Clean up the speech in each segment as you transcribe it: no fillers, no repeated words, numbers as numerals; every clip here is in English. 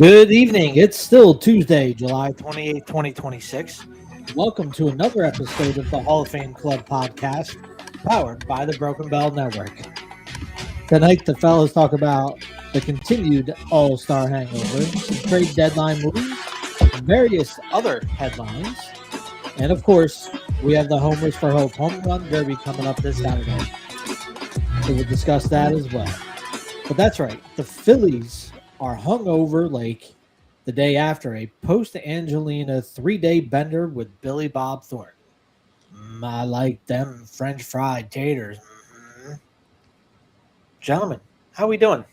Good evening. It's still Tuesday, July 28th, 2026. Welcome to another episode of the Hall of Fame Club podcast, powered by the Broken Bell Network. Tonight, the fellas talk about the continued All-Star hangover, some trade deadline moves, various other headlines, and of course, we have the Homers for Hope Home Run Derby coming up this Saturday. So we'll discuss that as well. But that's right, the Phillies are hungover like the day after a post-Angelina 3-day bender with Billy Bob Thornton. I like them French fried taters. Gentlemen, how we doing?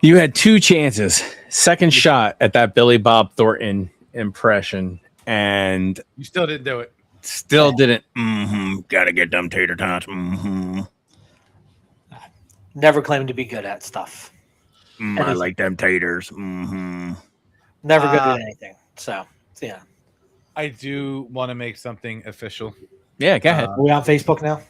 You had two chances. Second shot at that Billy Bob Thornton impression, and you still didn't do it. Still didn't. Gotta get them tater tots. Never claimed to be good at stuff. I like them taters. Never good at anything. So, yeah. I do want to make something official. Yeah, go ahead. Are we on Facebook now?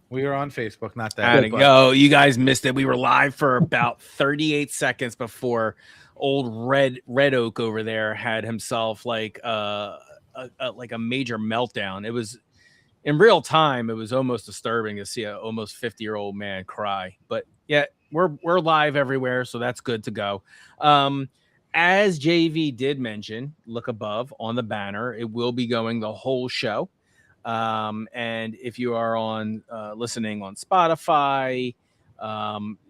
We are on Facebook, not that. Yo, you guys missed it. We were live for about 38 seconds before old Red Oak over there had himself like a major meltdown. It was in real time. It was almost disturbing to see an almost 50-year-old man cry. But yeah, we're live everywhere, so that's good to go. As JV did mention, look above on the banner. It will be going the whole show. And if you are on listening on Spotify,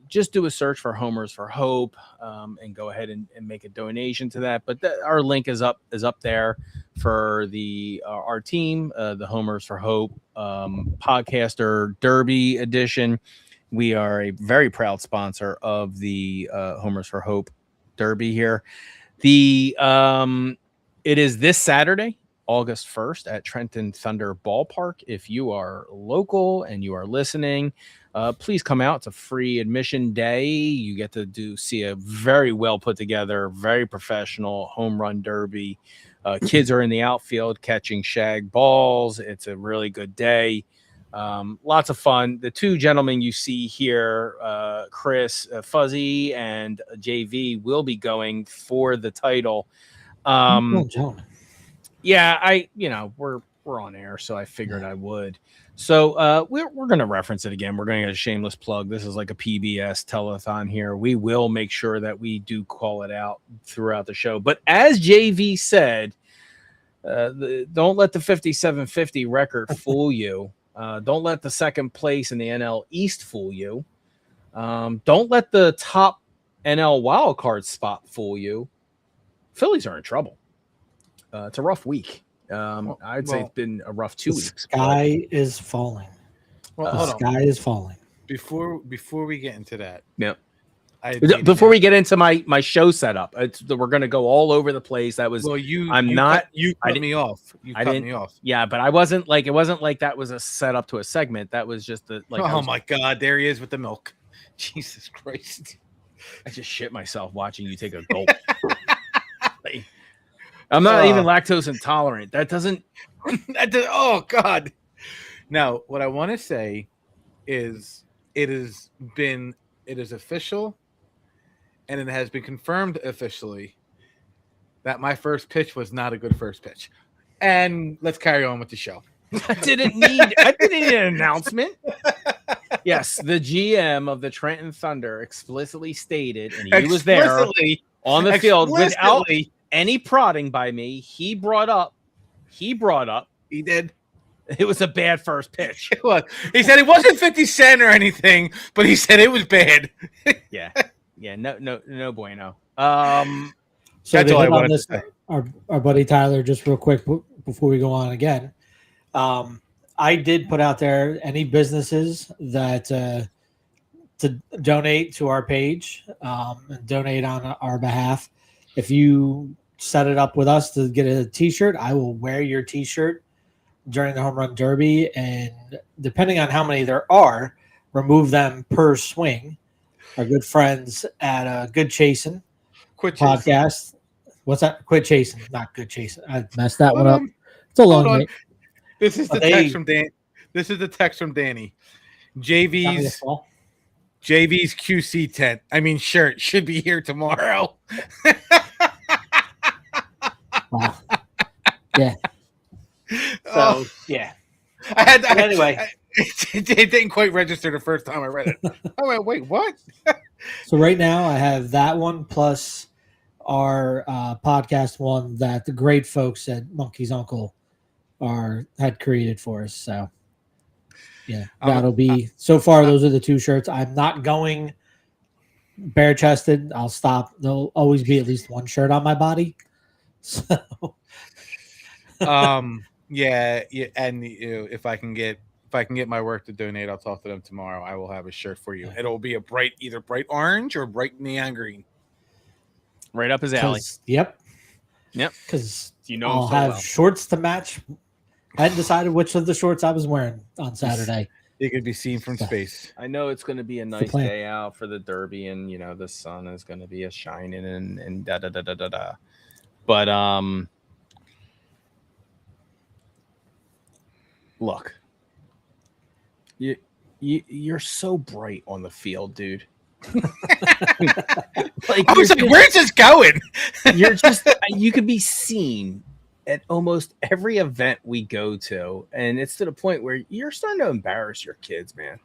just do a search for Homers for Hope and go ahead and make a donation to that. But our link is up there for the our team, the Homers for Hope podcaster Derby edition. We are a very proud sponsor of the Homers for Hope Derby here. It is this Saturday, August 1st at Trenton Thunder Ballpark. If you are local and you are listening, please come out. It's a free admission day. You get to see a very well put together, very professional home run derby. Kids are in the outfield catching shag balls. It's a really good day. Lots of fun. The two gentlemen you see here, Chris, Fuzzy, and JV, will be going for the title. Yeah, we're on air, so I figured I would. So we're going to reference it again. We're going to get a shameless plug. This is like a PBS telethon here. We will make sure that we do call it out throughout the show. But as JV said, don't let the 5750 record fool you. Don't let the second place in the NL East fool you. Don't let the top NL wildcard spot fool you. Phillies are in trouble. It's a rough week. I'd say it's been a rough 2 weeks. Sky is falling. The sky is falling. Before we get into that, yeah. Before we get into my show setup, we're going to go all over the place. That was you cut me off. You cut me off. Yeah, but it wasn't like that was a setup to a segment. That was just my God, there he is with the milk. Jesus Christ! I just shit myself watching you take a gulp. I'm not even lactose intolerant. That doesn't. Oh God! Now, what I want to say is, it is official. And it has been confirmed officially that my first pitch was not a good first pitch. And let's carry on with the show. I didn't need an announcement. Yes, the GM of the Trenton Thunder explicitly stated, and he was there on the field without any prodding by me. He brought up. He did. It was a bad first pitch. It was. He said it wasn't 50 Cent or anything, but he said it was bad. Yeah. Yeah, no bueno. So that's all I wanted to say. Our buddy Tyler, just real quick before we go on again. I did put out there any businesses that to donate to our page, and donate on our behalf. If you set it up with us to get a T-shirt, I will wear your T-shirt during the Home Run Derby, and depending on how many there are, remove them per swing. Our good friends at Good Chasing podcast. What's that? Quit Chasing, not Good Chasing. I messed that one up. It's a long name. This is the text from Dan. This is the text from Danny. JV's JV's QC tent. I mean, shirt should be here tomorrow. Wow. Yeah. So yeah. Anyway, it didn't quite register the first time I read it. I went, wait, what? So right now I have that one plus our podcast one that the great folks at Monkey's Uncle had created for us. So yeah, that'll be so far. Those are the two shirts. I'm not going bare chested. I'll stop. There'll always be at least one shirt on my body. So yeah, and if I can get my work to donate, I'll talk to them tomorrow. I will have a shirt for you. It'll be either bright orange or bright neon green. Right up his alley. Yep. Because I'll have shorts to match. I hadn't decided which of the shorts I was wearing on Saturday. It could be seen from space. I know it's going to be a nice day out for the Derby, and the sun is going to be a shining and da da da da da da. But look, you're so bright on the field, dude. I was like, where's this going? You could be seen at almost every event we go to, and it's to the point where you're starting to embarrass your kids, man.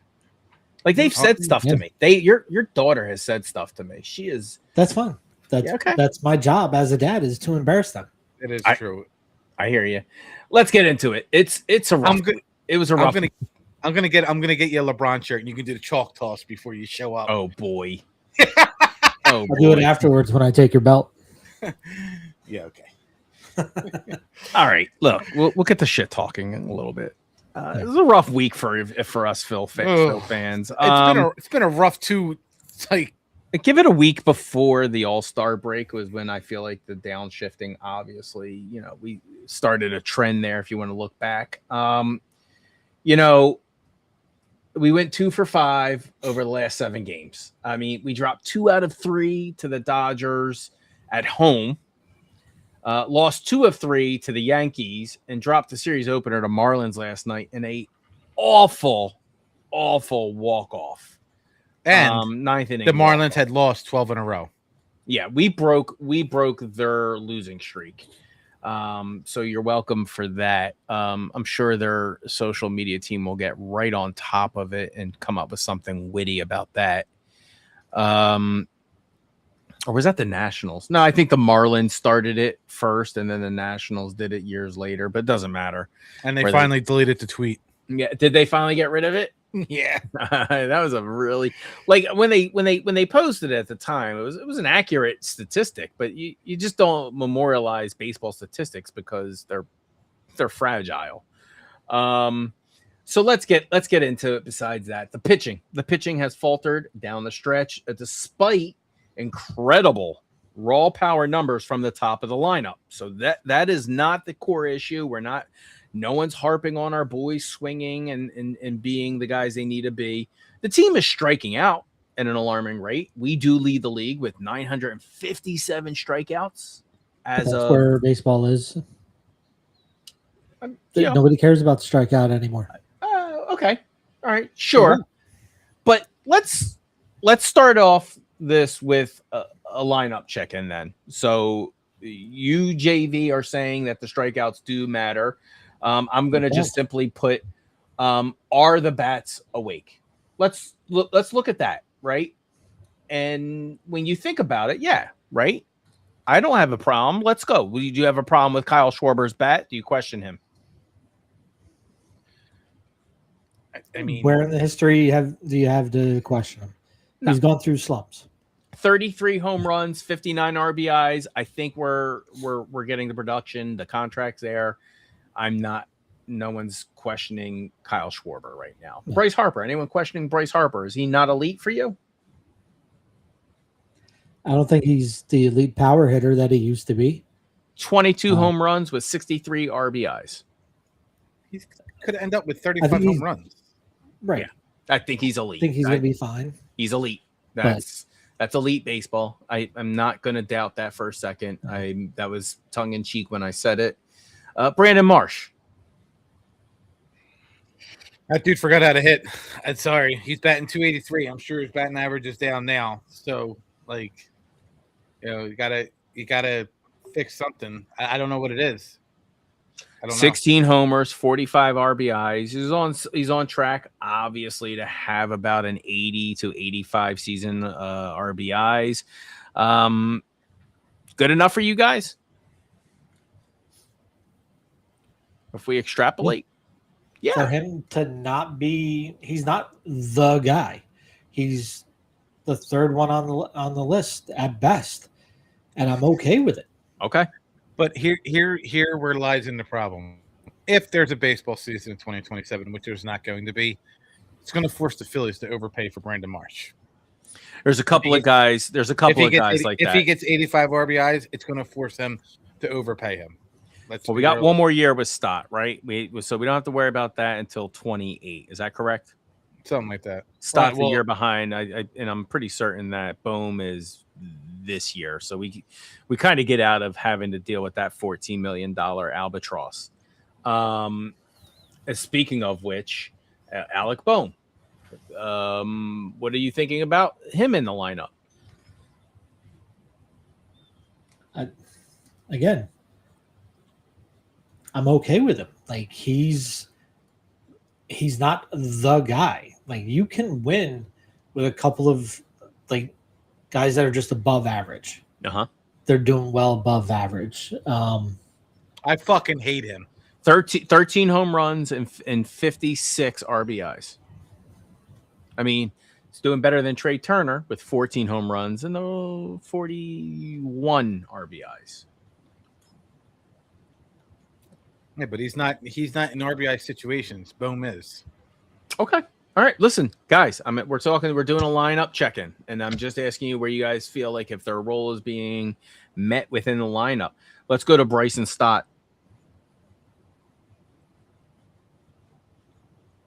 Like they've said stuff to me. Your daughter has said stuff to me. She is. That's fine. That's my job as a dad, is to embarrass them. It is true. I hear you. Let's get into it. It's a rough. It was a rough. I'm gonna get you a LeBron shirt, and you can do the chalk toss before you show up. Oh boy. I'll do it afterwards when I take your belt. Yeah. Okay. All right. Look, we'll get the shit talking in a little bit. It was a rough week for us Phil fans. It's been a rough two. Like, give it a week before the All-Star break was when I feel like the downshifting. Obviously, we started a trend there. If you want to look back, we went 2 for 5 over the last 7 games. I mean, we dropped 2 out of 3 to the Dodgers at home. Lost 2 of 3 to the Yankees and dropped the series opener to Marlins last night in a awful walk-off. And 9th inning. The Marlins had lost 12 in a row. Yeah, we broke their losing streak. So you're welcome for that. I'm sure their social media team will get right on top of it and come up with something witty about that. Or was that the Nationals? No, I think the Marlins started it first, and then the Nationals did it years later. But it doesn't matter. And they finally deleted the tweet. Yeah, did they finally get rid of it? Yeah, that was a really when they posted it at the time. It was an accurate statistic, but you just don't memorialize baseball statistics because they're fragile. So let's get into it. Besides that, the pitching has faltered down the stretch despite incredible raw power numbers from the top of the lineup. So that is not the core issue. No one's harping on our boys swinging and being the guys they need to be. The team is striking out at an alarming rate. We do lead the league with 957 strikeouts. That's where baseball is. Nobody cares about the strikeout anymore. Okay. All right. Sure. Yeah. But let's start off this with a lineup check-in then. So you, JV, are saying that the strikeouts do matter. I'm going to just simply put, are the bats awake? Let's look at that, right? And when you think about it, yeah, right? I don't have a problem. Let's go. Do you have a problem with Kyle Schwarber's bat? Do you question him? I mean, where in the history do you have to question him? No. He's gone through slumps. 33 home runs, 59 RBIs. I think we're getting the production, the contract's there. No one's questioning Kyle Schwarber right now. No. Bryce Harper. Anyone questioning Bryce Harper? Is he not elite for you? I don't think he's the elite power hitter that he used to be. 22 home runs with 63 RBIs. He could end up with 35 home runs. Right. Yeah. I think he's elite. I think he's going to be fine. He's elite. That's elite baseball. I'm not going to doubt that for a second. That was tongue in cheek when I said it. Brandon Marsh. That dude forgot how to hit. I'm sorry. He's batting 283. I'm sure his batting average is down now. So, like, you gotta fix something. I don't know what it is. I don't know. 16 homers, 45 RBIs. He's on track, obviously, to have about an 80 to 85 season RBIs. Good enough for you guys? If we extrapolate, yeah. For him to not be, he's not the guy. He's the third one on the list at best, and I'm okay with it. Okay. But here where lies in the problem. If there's a baseball season in 2027, which there's not going to be, it's going to force the Phillies to overpay for Brandon Marsh. There's a couple of guys. There's a couple of guys like that. If he gets 85 RBIs, it's going to force them to overpay him. Well, we got one more year with Stott, right? So we don't have to worry about that until 28. Is that correct? Something like that. Stott's a year behind, and I'm pretty certain that Bohm is this year. So we kind of get out of having to deal with that $14 million albatross. Speaking of which, Alec Bohm. What are you thinking about him in the lineup? Again, I'm okay with him. Like he's not the guy. Like you can win with a couple of like guys that are just above average. They're doing well above average. I fucking hate him. 13 home runs and 56 RBIs. I mean, it's doing better than Trey Turner with 14 home runs and 41 RBIs. Yeah, but he's not in RBI situations. Bohm is. Okay. All right. Listen, guys, we're doing a lineup check-in, and I'm just asking you where you guys feel like if their role is being met within the lineup. Let's go to Bryson Stott.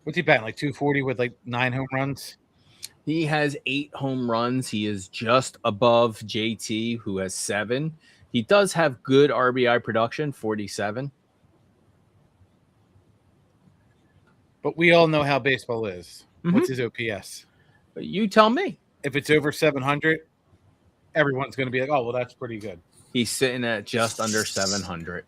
What's he batting? Like 240 with like 9 home runs? He has 8 home runs. He is just above JT, who has 7. He does have good RBI production, 47. But we all know how baseball is. Mm-hmm. What's his OPS? You tell me. If it's over 700, everyone's going to be like, oh, well, that's pretty good. He's sitting at just under 700.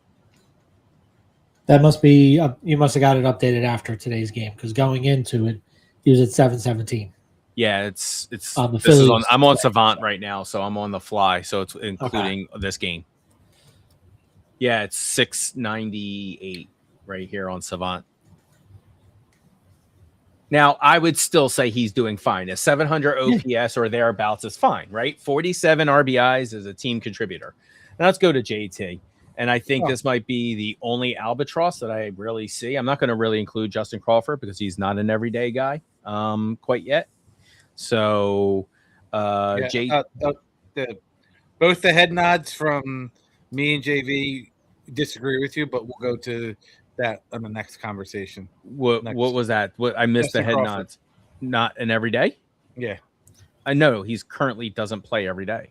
That must be you must have got it updated after today's game because going into it, he was at 717. Yeah, it's on the Phillies. I'm on Savant right now, so I'm on the fly, so it's including this game. Yeah, it's 698 right here on Savant. Now, I would still say he's doing fine. A 700 OPS or thereabouts is fine, right? 47 RBIs is a team contributor. Now let's go to JT. And I think this might be the only albatross that I really see. I'm not going to really include Justin Crawford because he's not an everyday guy quite yet. So, both the head nods from me and JV disagree with you, but we'll go to that on the next conversation. What was that? What I missed Justin the head Crawford. Nods. Not an everyday? Yeah. I know he's currently doesn't play every day.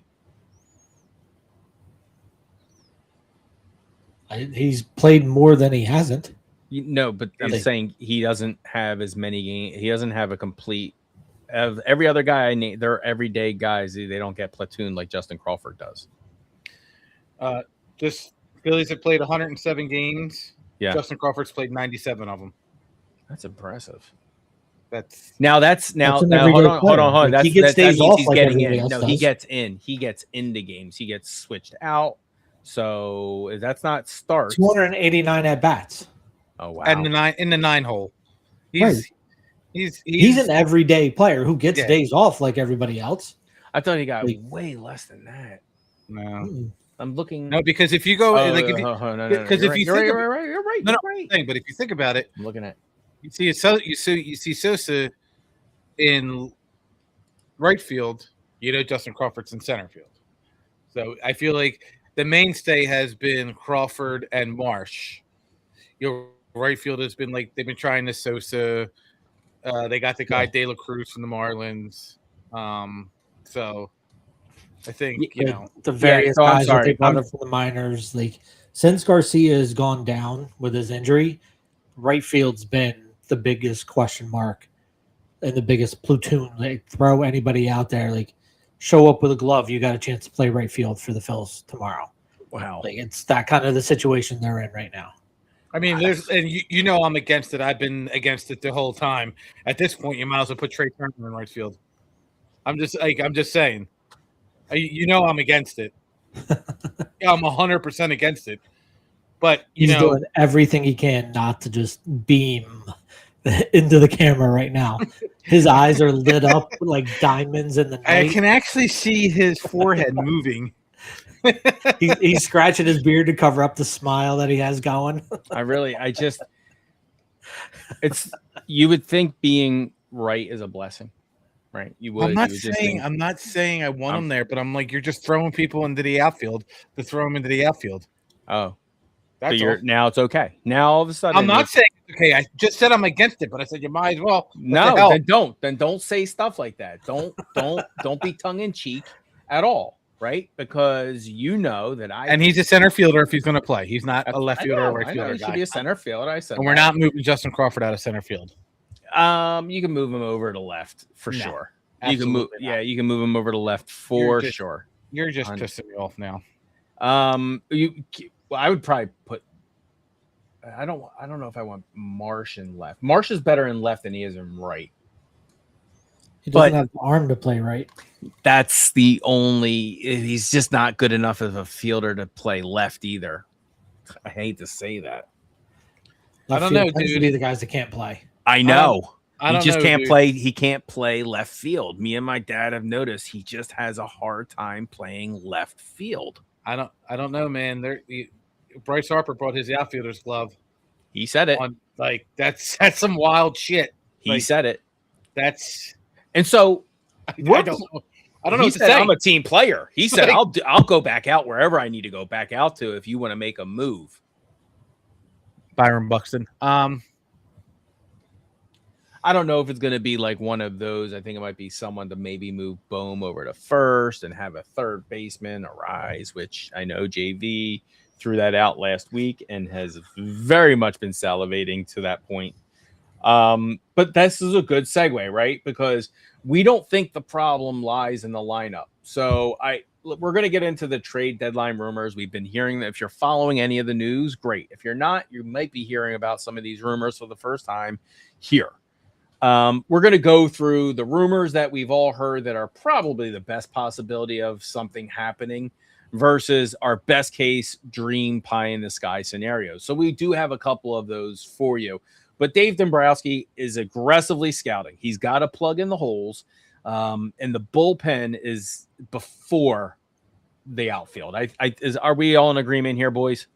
He's played more than he hasn't. No, but I'm saying he doesn't have as many games. He doesn't have a complete. Every other guy I name, they're everyday guys. They don't get platoon like Justin Crawford does. Just Phillies have played 107 games. Yeah, Justin Crawford's played 97 of them. That's impressive. That's now. Hold on. Like he gets days off he's like getting in. No, does. He gets in. He gets into games. He gets switched out. So that's not starts. 289 at bats. Oh wow! And in the 9 hole. He's an everyday player who gets days off like everybody else. I thought he got way less than that. No, I'm looking. No, because if you go you're right. But if you think about it, I'm looking at. You see Sosa in right field. You know Justin Crawford's in center field. So I feel like the mainstay has been Crawford and Marsh. Your right field has been like they've been trying to Sosa. They got the guy De La Cruz from the Marlins. So I think the various guys that they brought up from the minors. Like since Garcia has gone down with his injury, right field's been the biggest question mark and the biggest platoon. Like, throw anybody out there, like show up with a glove. You got a chance to play right field for the Phils tomorrow. Wow. Like, it's that kind of the situation they're in right now. I mean, you know I'm against it. I've been against it the whole time. At this point, you might as well put Trey Turner in right field. I'm just saying. You know I'm against it. Yeah, I'm 100% against it. But He's doing everything he can not to just beam into the camera right now. His eyes are lit up like diamonds in the night. I can actually see his forehead moving. He's scratching his beard to cover up the smile that he has going. You would think being right is a blessing, right? You would. I'm not saying I want him there, but I'm like, you're just throwing people into the outfield to throw them into the outfield. Oh, that's so now it's okay. Now all of a sudden, I'm not saying it's okay. I just said I'm against it, but I said you might as well. No, then don't say stuff like that. Don't be tongue in cheek at all. Right, because you know that and he's a center fielder if he's going to play. He's not a left fielder or right fielder. He should be a center fielder. I said, and we're not moving Justin Crawford out of center field. You can move him over to left for sure. You can move, you can move him over to left for sure. You're just pissing me off now. I would probably put. I don't know if I want Marsh in left. Marsh is better in left than he is in right. He doesn't have the arm to play right. That's the only. He's just not good enough of a fielder to play left either. I hate to say that. I don't know, dude. Be the guys that can't play. I know. He just can't play. He can't play left field. Me and my dad have noticed he just has a hard time playing left field. I don't know, man. Bryce Harper brought his outfielder's glove. He said it. That's some wild shit. He said it. And so I don't know. He said, I'm a team player. He said, I'll go back out wherever I need to go back out to if you want to make a move. Byron Buxton. I don't know if it's going to be like one of those. I think it might be someone to maybe move Bohm over to first and have a third baseman arise, which I know JV threw that out last week and has very much been salivating to that point. But this is a good segue, right? Because we don't think the problem lies in the lineup. So we're going to get into the trade deadline rumors. We've been hearing that. If you're following any of the news, great. If you're not, you might be hearing about some of these rumors for the first time here. We're going to go through the rumors that we've all heard that are probably the best possibility of something happening versus our best case dream pie in the sky scenario. So we do have a couple of those for you. But Dave Dombrowski is aggressively scouting. He's got to plug in the holes, and the bullpen is before the outfield. Are we all in agreement here, boys?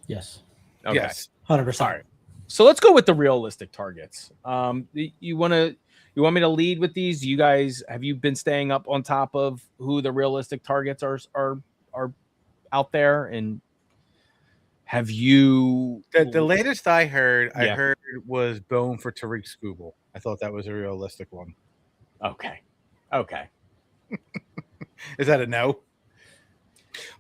Yes. Okay. Yes. 100%. All right. So let's go with the realistic targets. You want me to lead with these? Do you guys have you been staying up on top of who the realistic targets are out there, and have you the latest I heard was Bohm for Tariq Skubal. I thought that was a realistic one. Okay. Is that a no?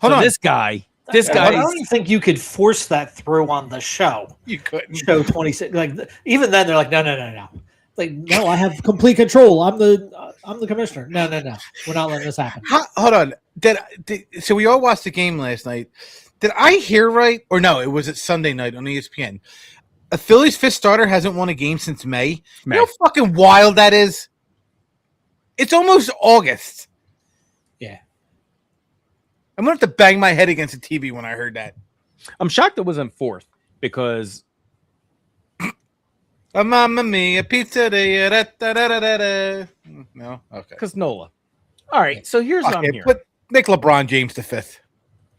Hold on. This guy. I don't think you could force that through on the show. You couldn't. Show 26. Like even then, they're like, no. Like, no, I have complete control. I'm the commissioner. No. We're not letting this happen. Hold on. So we all watched the game last night. Did I hear right? Or no, it was at Sunday night on ESPN. A Phillies fifth starter hasn't won a game since May. You know how fucking wild that is? It's almost August. Yeah. I'm going to have to bang my head against the TV when I heard that. I'm shocked it wasn't fourth because... Mamma mia, pizza day. No? Okay. Because Nola. All right, so here's what I'm hearing. But make LeBron James the fifth.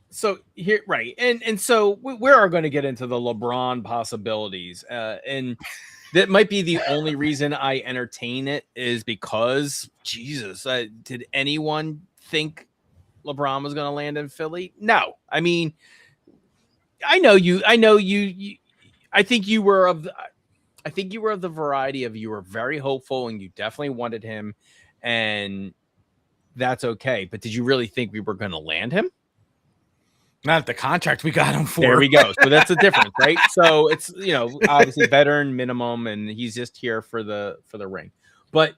So here, right, and so we are going to get into the LeBron possibilities, and that might be the only reason I entertain it is because Jesus, did anyone think LeBron was going to land in Philly? No, I mean, I know you. I think you were of the variety of you were very hopeful and you definitely wanted him, and that's okay. But did you really think we were going to land him? Not the contract we got him for. There we go. So that's the difference, right? So it's, obviously veteran minimum, and he's just here for the ring. But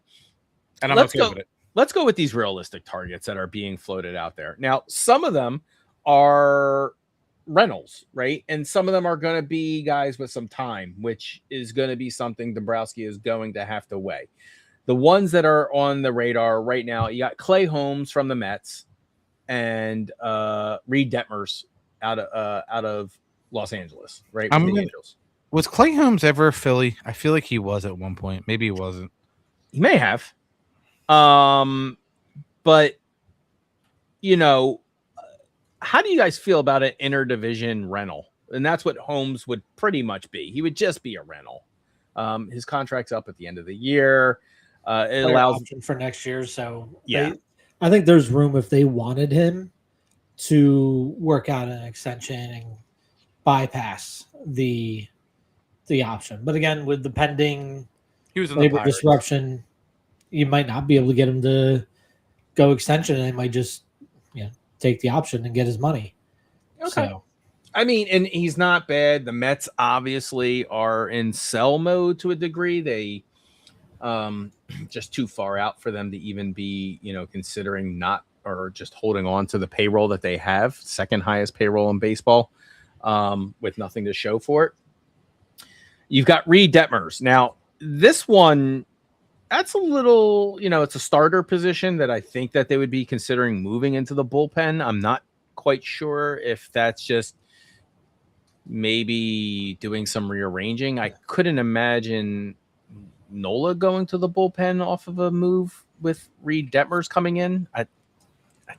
And I'm okay with it. Let's go with these realistic targets that are being floated out there. Now, some of them are rentals, right? And some of them are going to be guys with some time, which is going to be something Dombrowski is going to have to weigh. The ones that are on the radar right now, you got Clay Holmes from the Mets and Reed Detmers out of Los Angeles, right? With the Angels. Was Clay Holmes ever a Philly? I feel like he was at one point. Maybe he wasn't. He may have. But how do you guys feel about an interdivision rental? And that's what Holmes would pretty much be. He would just be a rental. His contract's up at the end of the year. It allows option for next year. So yeah, I think there's room if they wanted him to work out an extension and bypass the option. But again, with the pending labor disruption, you might not be able to get him to go extension, and they might just take the option and get his money. Okay. So, I mean, and he's not bad. The Mets obviously are in sell mode to a degree. They just too far out for them to even be, considering not or just holding on to the payroll that they have, second highest payroll in baseball, with nothing to show for it. You've got Reed Detmers. Now, this one, that's a little, it's a starter position that I think that they would be considering moving into the bullpen. I'm not quite sure if that's just maybe doing some rearranging. I couldn't imagine Nola going to the bullpen off of a move with Reed Detmers coming in. It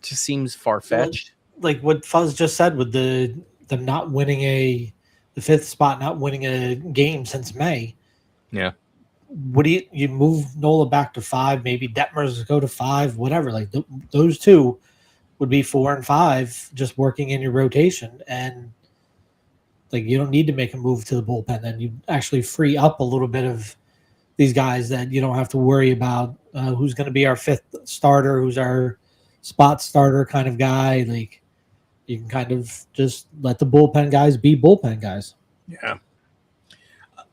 just seems far-fetched. Like what Fuzz just said with them not winning the fifth spot, not winning a game since May. Yeah. Would you move Nola back to 5? Maybe Detmers go to 5, whatever. Like those two would be 4 and 5, just working in your rotation, and like you don't need to make a move to the bullpen. Then you actually free up a little bit of these guys that you don't have to worry about who's going to be our fifth starter, who's our spot starter kind of guy. Like you can kind of just let the bullpen guys be bullpen guys. Yeah.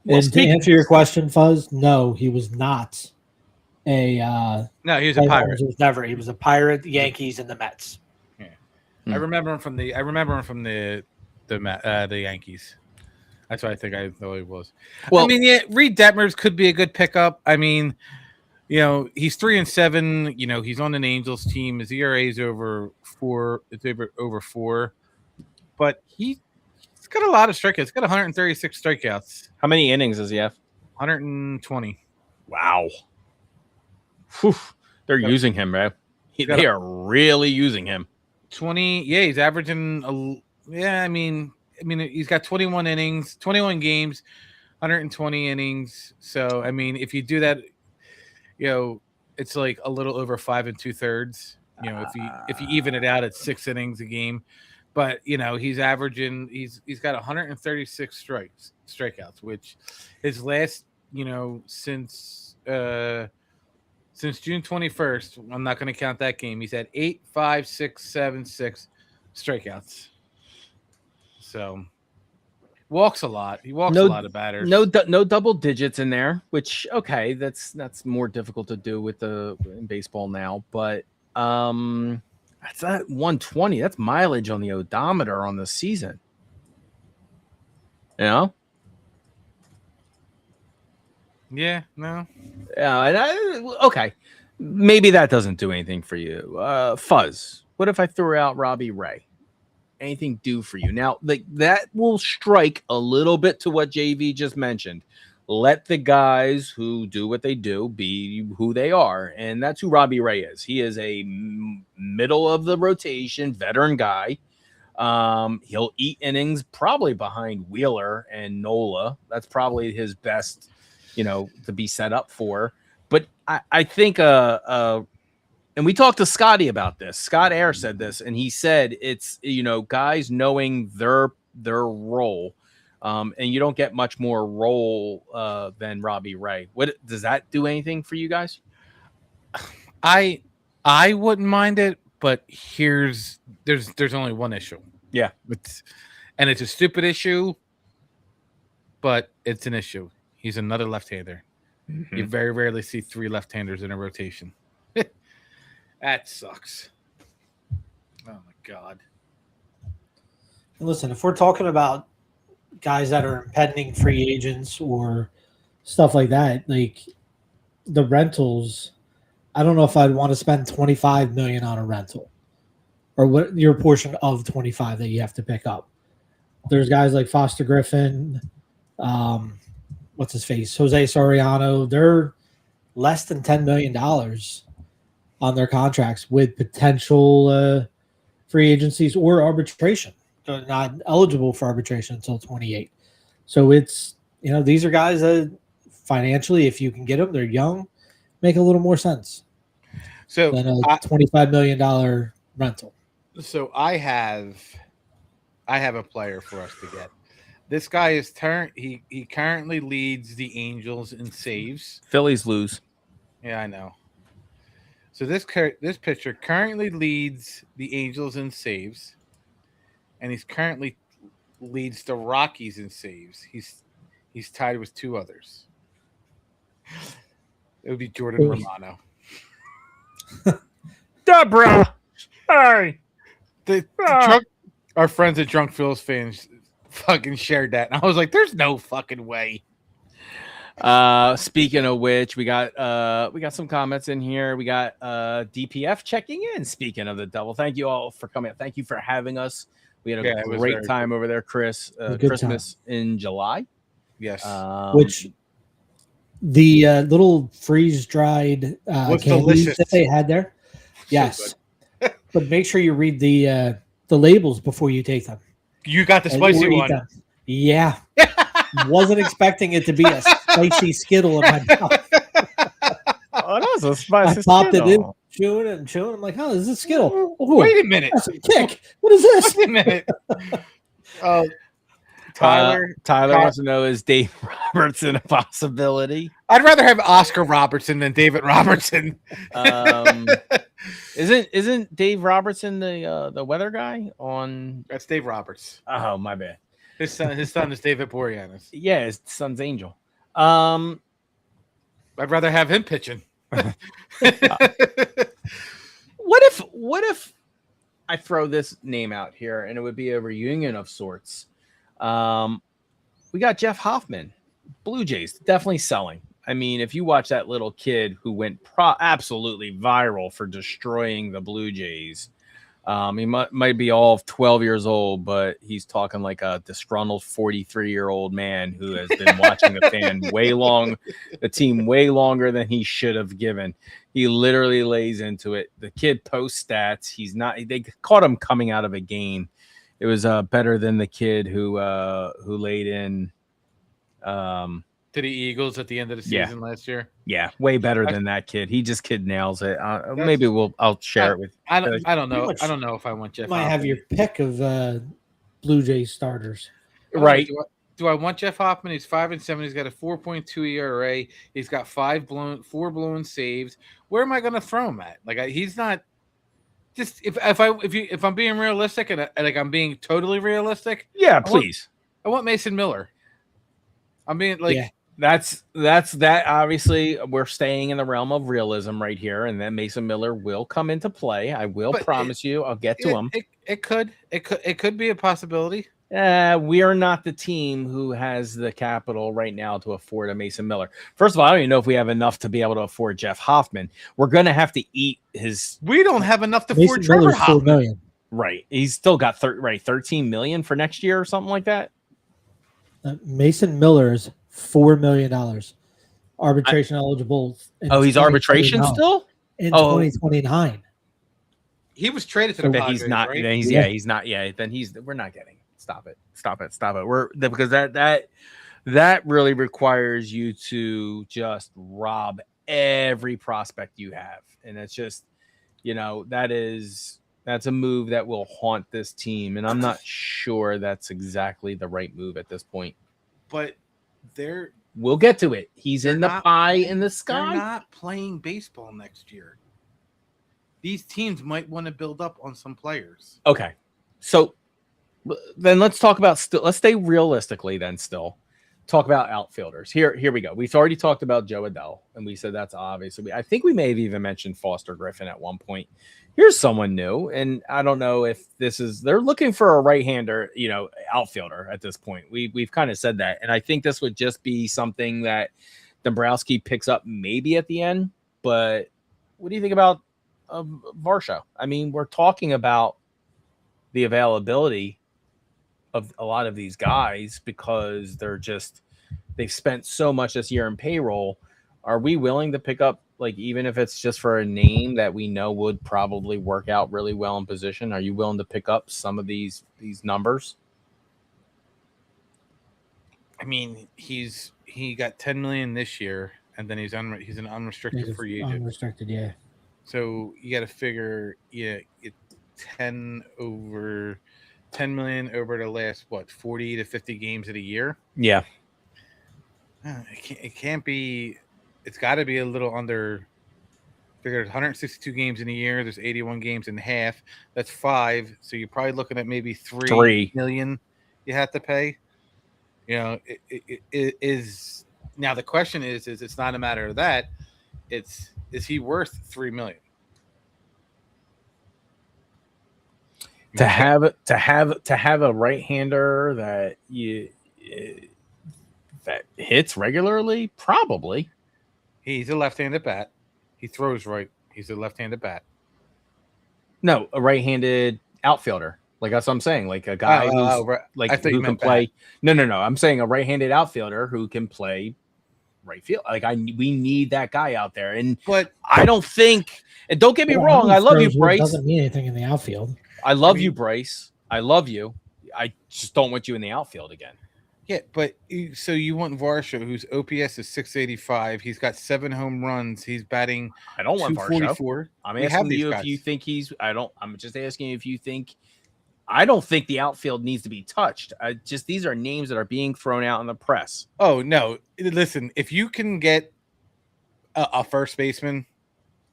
Well, and to answer your question, Fuzz, no, he was not a. No, he was a Pirate. He was a Pirate, the Yankees, and the Mets. Yeah. I remember him from the Yankees. That's what I think I thought he was. Well, I mean, yeah, Reed Detmers could be a good pickup. I mean, he's 3-7. He's on an Angels team. His ERA is over 4. It's over 4, but he's got a lot of strikeouts. He's got 136 strikeouts. How many innings does he have? 120. Wow. Whew. They're using him, bro. They are really using him. 20. Yeah, he's averaging. I mean, he's got 21 innings, 21 games, 120 innings. So, I mean, if you do that, it's like a little over 5 2/3. If you even it out at 6 innings a game. But he's averaging. He's got 136 strikeouts, which his last since June 21st. I'm not going to count that game. He's had 8, 5, 6, 7, 6 strikeouts. So walks a lot. He walks a lot of batters. No double digits in there. Which that's more difficult to do in baseball now. But that's at 120. That's mileage on the odometer on the season. Yeah, no. Yeah, and okay. Maybe that doesn't do anything for you. Fuzz, what if I threw out Robbie Ray? Anything do for you? Now, that will strike a little bit to what JV just mentioned. Let the guys who do what they do be who they are. And that's who Robbie Ray is. He is a middle of the rotation veteran guy. He'll eat innings probably behind Wheeler and Nola. That's probably his best, to be set up for. But I think, and we talked to Scotty about this. Scott Air said this, and he said it's, guys knowing their role. And you don't get much more role than Robbie Ray. What does that do anything for you guys? I wouldn't mind it, but there's only one issue. Yeah. And it's a stupid issue, but it's an issue. He's another left-hander. Mm-hmm. You very rarely see 3 left-handers in a rotation. That sucks. Oh, my God. And listen, if we're talking about guys that are impending free agents or stuff like that, like the rentals, I don't know if I'd want to spend $25 million on a rental or what your portion of 25 that you have to pick up. There's guys like Foster Griffin, what's his face, Jose Soriano. They're less than $10 million on their contracts with potential free agencies or arbitration. They're not eligible for arbitration until 28. So it's, these are guys that financially, if you can get them, they're young, make a little more sense than a $25 million rental. So I have a player for us to get. This guy is he currently leads the Angels in saves. Phillies lose. Yeah, I know. So this pitcher currently leads the Angels in saves, and he's currently leads the Rockies in saves. He's tied with 2 others. It would be Jordan Romano. Debra! Hey! Our friends at Drunk Phillies fans fucking shared that, and I was like, "There's no fucking way." Speaking of which, we got some comments in here. We got DPF checking in. Speaking of the devil, thank you all for coming. Thank you for having us. We had a great time over there, Chris. Christmas in July. Yes. Which the little freeze dried candies that they had there. Yes. But make sure you read the labels before you take them. You got the spicy one. Them. Yeah. Wasn't expecting it to be a spicy Skittle in my mouth. Oh, that was a spicy I popped Skittle. it in, chewing and chewing. I'm like, oh, this is a Skittle. Ooh, wait a minute. That's a kick. What is this? Wait a minute. Tyler wants to know, is Dave Robertson a possibility? I'd rather have Oscar Robertson than David Robertson. Isn't Dave Robertson the weather guy on? That's Dave Roberts. Oh, my bad. His son is David Boreanaz. Yeah, his son's Angel. I'd rather have him pitching. What if I throw this name out here and it would be a reunion of sorts? We got Jeff Hoffman, Blue Jays, definitely selling. I mean, if you watch that little kid who went absolutely viral for destroying the Blue Jays, he might be all of 12 years old, but he's talking like a disgruntled 43-year-old man who has been watching the team way longer than he should have given. He literally lays into it. The kid posts stats. They caught him coming out of a game. It was better than the kid who laid in to the Eagles at the end of the season last year. Yeah, way better than that kid. Kid nails it. Maybe I'll share it with. I don't know. I don't know if I want Jeff. Might Hoffman. have your pick of Blue Jays starters, right? Do I want Jeff Hoffman? He's 5-7. He's got a 4.2 ERA. He's got 4 blown saves. Where am I going to throw him at? Like he's not. Just if I'm being realistic and like I'm being totally realistic. Yeah, please. I want Mason Miller. I mean, like. Yeah. That's that. Obviously, we're staying in the realm of realism right here, and then Mason Miller will come into play. I will promise you. I'll get to him. It could be a possibility. We are not the team who has the capital right now to afford a Mason Miller. First of all, I don't even know if we have enough to be able to afford Jeff Hoffman. We're going to have to eat his. We don't have enough to afford Trevor Hoffman. $4 million. Right. He's still got $13 million for next year or something like that. Mason Miller's $4 million arbitration eligible. He's arbitration still in 2029. He was traded to the Padres, he's not. right? He's not. Yeah, then we're not getting. Stop it. Because that really requires you to just rob every prospect you have, and it's just that's a move that will haunt this team, and I'm not sure that's exactly the right move at this point. But we'll get to it. He's in the pie in the sky. They're not playing baseball next year. These teams might want to build up on some players. Okay. So Then let's talk about let's stay realistically. Then still talk about outfielders. Here we go. We've already talked about Joe Adell, and we said that's obvious. I think we may have even mentioned Foster Griffin at one point. Here's someone new, and I don't know if they're looking for a right-hander, outfielder at this point. We've kind of said that, and I think this would just be something that Dombrowski picks up maybe at the end. But what do you think about Varsho? I mean, we're talking about the availability of a lot of these guys because they've spent so much this year in payroll. Are we willing to pick up, like, even if it's just for a name that we know would probably work out really well in position? Are you willing to pick up some of these numbers? I mean, he got $10 million this year, and then he's an unrestricted free agent. Unrestricted, yeah. So you got to figure, 10 million over the last 40 to 50 games of the year. Yeah, it can't be. It's got to be a little under. Figured 162 games in a year. There's 81 games in half. That's 5. So you're probably looking at maybe 3 million you have to pay. It is now the question is it's not a matter of that. Is he worth 3 million? To have a right-hander that that hits regularly, probably. He's a left-handed bat. He throws right. He's a left-handed bat. No, a right-handed outfielder. Like that's what I'm saying. Like a guy who can play. No. I'm saying a right-handed outfielder who can play right field. Like we need that guy out there. But I don't think. And don't get me wrong. I love you, Bryce. Doesn't mean anything in the outfield. I love you, Bryce. I love you. I just don't want you in the outfield again. Yeah, but so you want Varsho, whose OPS is 685. He's got 7 home runs. He's batting. I don't want Varsho. I'm asking you if you think I'm just asking you if you think. I don't think the outfield needs to be touched. These are names that are being thrown out in the press. Oh no! Listen, if you can get a first baseman,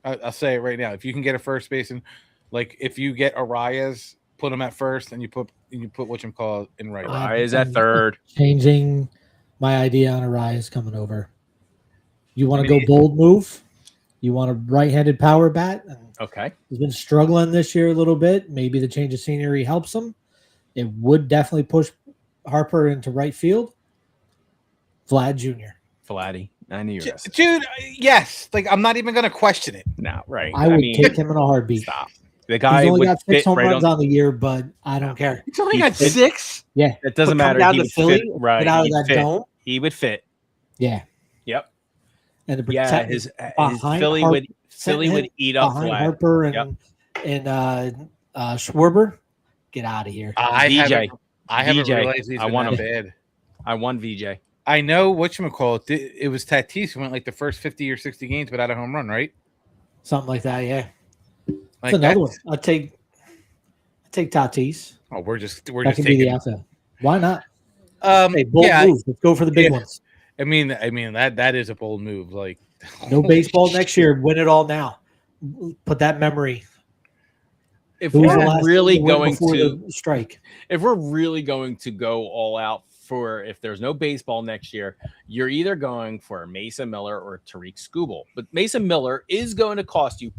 I'll say it right now. If you can get a first baseman, like if you get Arias, put him at first, and you put whatchamacallit in right. Arias at third. Changing my idea on Arias coming over. You want to go bold move? You want a right-handed power bat? Okay. He's been struggling this year a little bit. Maybe the change of scenery helps him. It would definitely push Harper into right field. Vlad Jr. Vladdy. I knew you were dude, yes. Like, I'm not even going to question it. No, right. I would take him in a heartbeat. Stop. The guy He's only got 6 home runs on the year, but I don't care. He's only got 6? Yeah. It doesn't matter. Down to Philly, right. Get out of that dome. He would fit. Yeah. Yep. And his Philly would eat up behind Harper and Schwarber. Get out of here. VJ. I haven't realized he's been that bad. I won VJ. I know whatchamacallit. It was Tatis who went like the first 50 or 60 games without a home run, right? Something like that, yeah. Like that's another one. I'll take Tatis. Oh, we're just be the outfield. Why not? Bold move. Let's go for the big ones. I mean that is a bold move. Like no baseball next year. Win it all now. Put that memory. If we're really going to strike, if we're really going to go all out for if there's no baseball next year, you're either going for Mason Miller or Tariq Skubal. But Mason Miller is going to cost you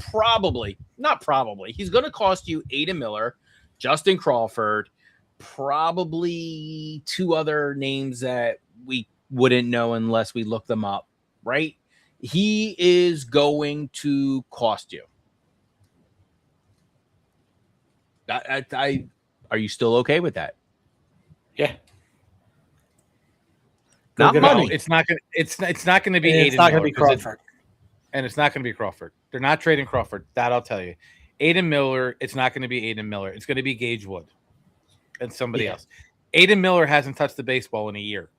he's going to cost you Aiden Miller, Justin Crawford, probably 2 other names that we wouldn't know unless we look them up, right? He is going to cost you. Are you still okay with that? Yeah. Not money. It's not gonna be Aiden. It's not gonna be Crawford. And it's not gonna be Crawford. They're not trading Crawford. That I'll tell you. Aiden Miller, it's not gonna be Aiden Miller. It's gonna be Gage Wood and somebody else. Aiden Miller hasn't touched the baseball in a year.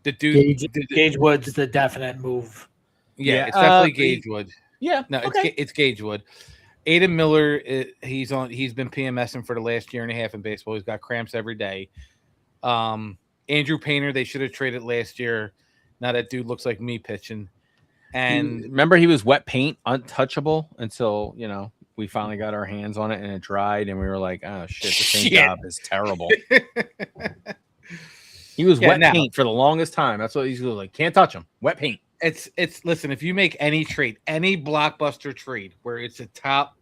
The dude Gage Wood's the definite move. Yeah, it's definitely Gage Wood. Yeah. No, it's Gage Wood. Aiden Miller, he's been PMSing for the last year and a half in baseball. He's got cramps every day. Andrew Painter, they should have traded last year. Now that dude looks like me pitching. And remember, he was wet paint, untouchable until we finally got our hands on it and it dried, and we were like, "Oh shit, the paint Shit. job is terrible." He was wet paint for the longest time. That's what he's like. Can't touch him. Wet paint. It's listen. If you make any trade, any blockbuster trade where it's a top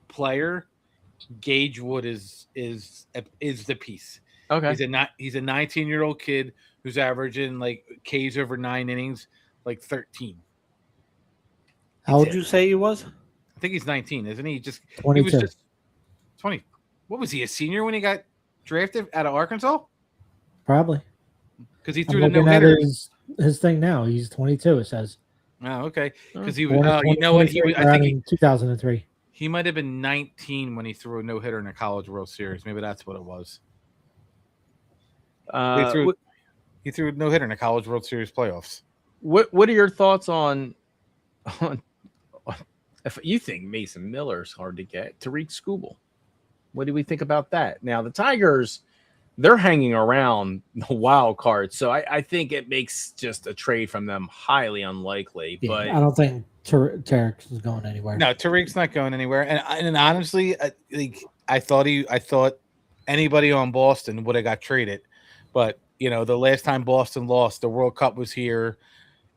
player, Gage Wood is the piece. Okay. He's a 19-year-old kid who's averaging like Ks over 9 innings, like 13. How old did you say he was? I think he's 19, isn't he? 22. He was just 20. What was he, a senior when he got drafted out of Arkansas? Probably. Because he threw I'm the looking at no-hitter. his thing now. He's 22, it says. Oh, okay. Because he Born was, in you know what? 2023, I think in 2003. he might have been 19 when he threw a no-hitter in a College World Series. Maybe that's what it was. He threw a no-hitter in a College World Series playoffs. What are your thoughts on if you think Mason Miller's hard to get? Tariq Skubal, what do we think about that? Now the Tigers, they're hanging around the wild card, so I think it makes just a trade from them highly unlikely. Yeah, but I don't think Tarek is going anywhere. No, Tariq's not going anywhere. And honestly, I thought anybody on Boston would have got traded, but you know, the last time Boston lost, the World Cup was here.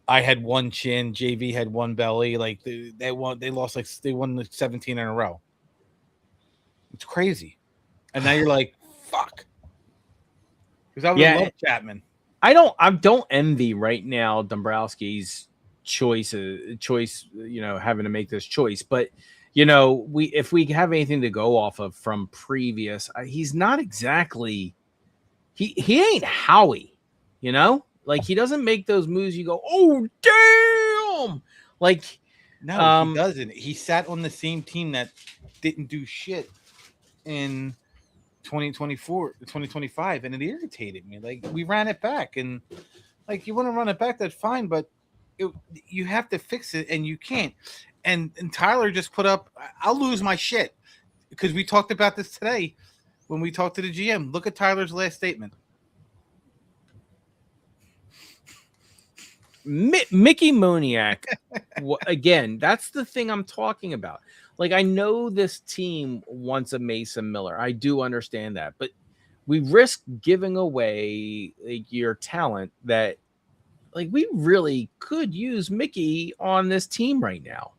I had one chin, JV had one belly. Like they won 17 in a row. It's crazy. And now you're like, fuck. Because I would have loved Chapman. I don't envy right now Dombrowski's choice, you know, having to make this choice. But you know, if we have anything to go off of from previous, he's not exactly he ain't Howie, you know? Like he doesn't make those moves you go, "Oh, damn." Like no, he doesn't. He sat on the same team that didn't do shit in 2025, and it irritated me. Like we ran it back, and like you want to run it back, that's fine, but you have to fix it, and you can't. And Tyler just put up. I'll lose my shit because we talked about this today when we talked to the GM. Look at Tyler's last statement. Mickey Moniak, again, that's the thing I'm talking about. Like, I know this team wants a Mason Miller. I do understand that. But we risk giving away your talent that, like, we really could use Mickey on this team right now.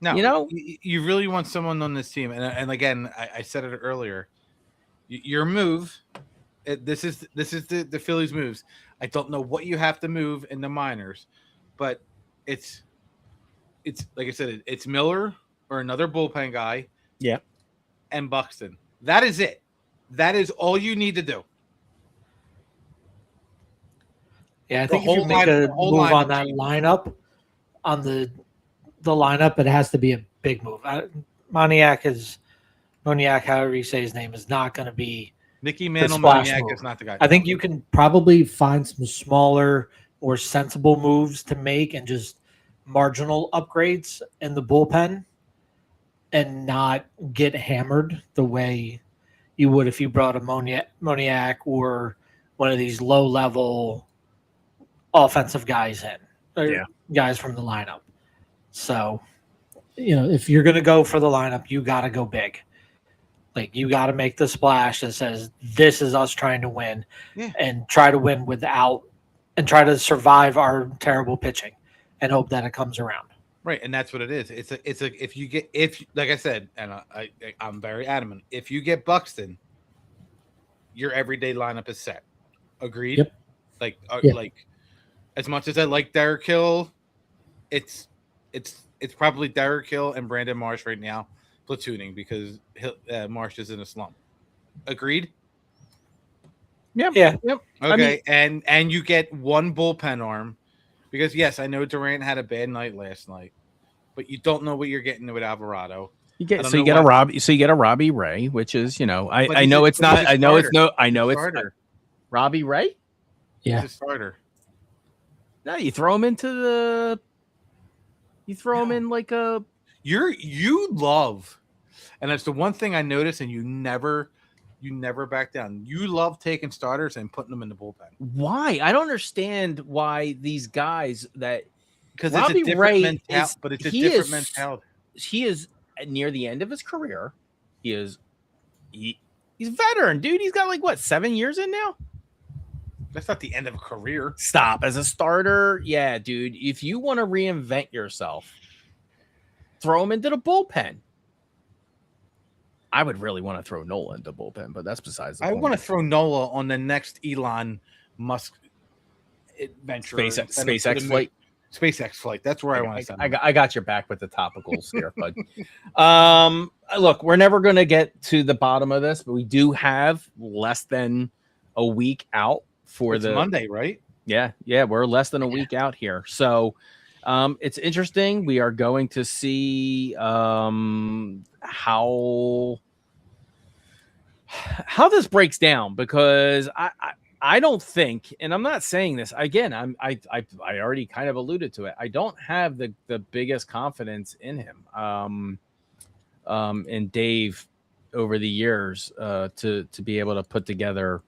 No, you know? You really want someone on this team. And again, I said it earlier. Your move, this is the Phillies moves. I don't know what you have to move in the minors, but it's like I said, it's Miller or another bullpen guy. Yeah. And Buxton. That is it. That is all you need to do. Yeah, I think if you make a move on that lineup, on the lineup, it has to be a big move. Moniak, however you say his name, is not going to be Nicky Moniak is not the guy. I think you can probably find some smaller or sensible moves to make and just marginal upgrades in the bullpen and not get hammered the way you would if you brought a Moniak or one of these low-level offensive guys in, or guys from the lineup. So, you know, if you're going to go for the lineup, you got to go big. Like, you got to make the splash that says, this is us trying to win and try to win and try to survive our terrible pitching and hope that it comes around. Right. And that's what it is. If like I said, and I'm very adamant, if you get Buxton, your everyday lineup is set. Agreed? Yep. Like as much as I like Derek Hill, it's probably Derek Hill and Brandon Marsh right now platooning because Marsh is in a slump. Agreed? Yep. Yeah. Yep. Okay. I mean, and you get one bullpen arm because yes, I know Durant had a bad night last night, but you don't know what you're getting with Alvarado. You get a Robbie Ray, which is, you know, I know it's not. I know it's Robbie Ray. Yeah, he's a starter. No, you throw him into the. You throw him in like a. You love, and that's the one thing I noticed, and you never back down. You love taking starters and putting them in the bullpen. Why? I don't understand why these guys that because it's a different mentality. But it's a different mentality. near the end of his career. He's a veteran, dude. He's got like what, 7 years in now? That's not the end of a career. Stop. As a starter, yeah, dude. If you want to reinvent yourself, throw him into the bullpen. I would really want to throw Nola into the bullpen, but that's besides the point. I want to throw Nola on the next Elon Musk adventure. SpaceX flight. SpaceX flight. That's where I want to send him. I got your back with the topicals here, bud. Look, we're never going to get to the bottom of this, but we do have less than a week out for it's Monday, right? Yeah, we're less than a week out here. So it's interesting. We are going to see how this breaks down, because I don't think, and I'm not saying this again, I already kind of alluded to it. I don't have the biggest confidence in him, and Dave over the years to be able to put together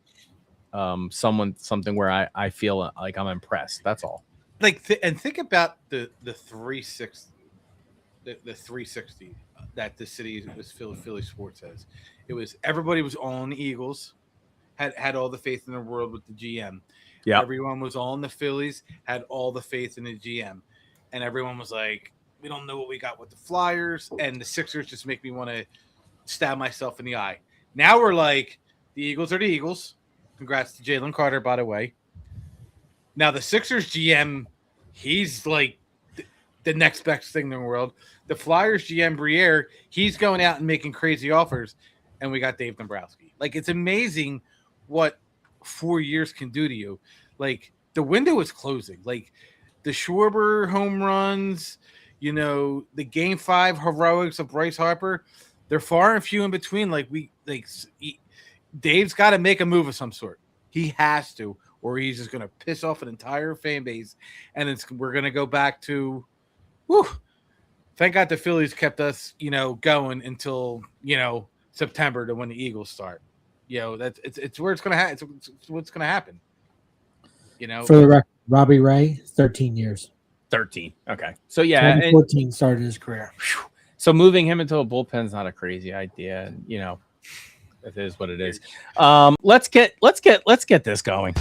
something where I feel like I'm impressed. That's all. Like, and think about the 360, the 360 that the city was Philly sports has. It was everybody was on the Eagles, had all the faith in the world with the GM. Yeah, everyone was on the Phillies, had all the faith in the GM, and everyone was like, we don't know what we got with the Flyers, and the Sixers just make me want to stab myself in the eye. Now we're like, the Eagles are the Eagles. Congrats to Jalen Carter, by the way. Now the Sixers GM, he's like the next best thing in the world. The Flyers GM, Briere, he's going out and making crazy offers, and we got Dave Dombrowski. Like, it's amazing what 4 years can do to you. Like, the window is closing. Like, the Schwarber home runs, the Game 5 heroics of Bryce Harper, they're far and few in between. Dave's got to make a move of some sort. He has to, or he's just going to piss off an entire fan base, and we're going to go back to, thank God the Phillies kept us, going until, September to when the Eagles start. It's where it's going to happen. It's what's going to happen. For the record, Robbie Ray, 13 years. 13. Okay. So, yeah. 2014 started his career. So moving him into a bullpen is not a crazy idea. It is what it is. Let's get this going.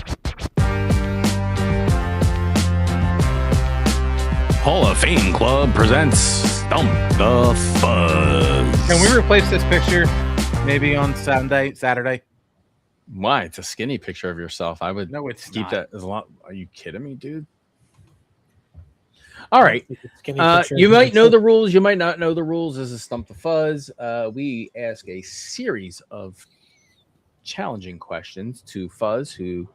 Hall of Fame Club presents Stump the Fuzz. Can we replace this picture maybe on Saturday? Why? It's a skinny picture of yourself. I would keep not. that as a lot. Are you kidding me, dude? All right. You might know the rules. You might not know the rules. This is Stump the Fuzz. We ask a series of challenging questions to Fuzz, who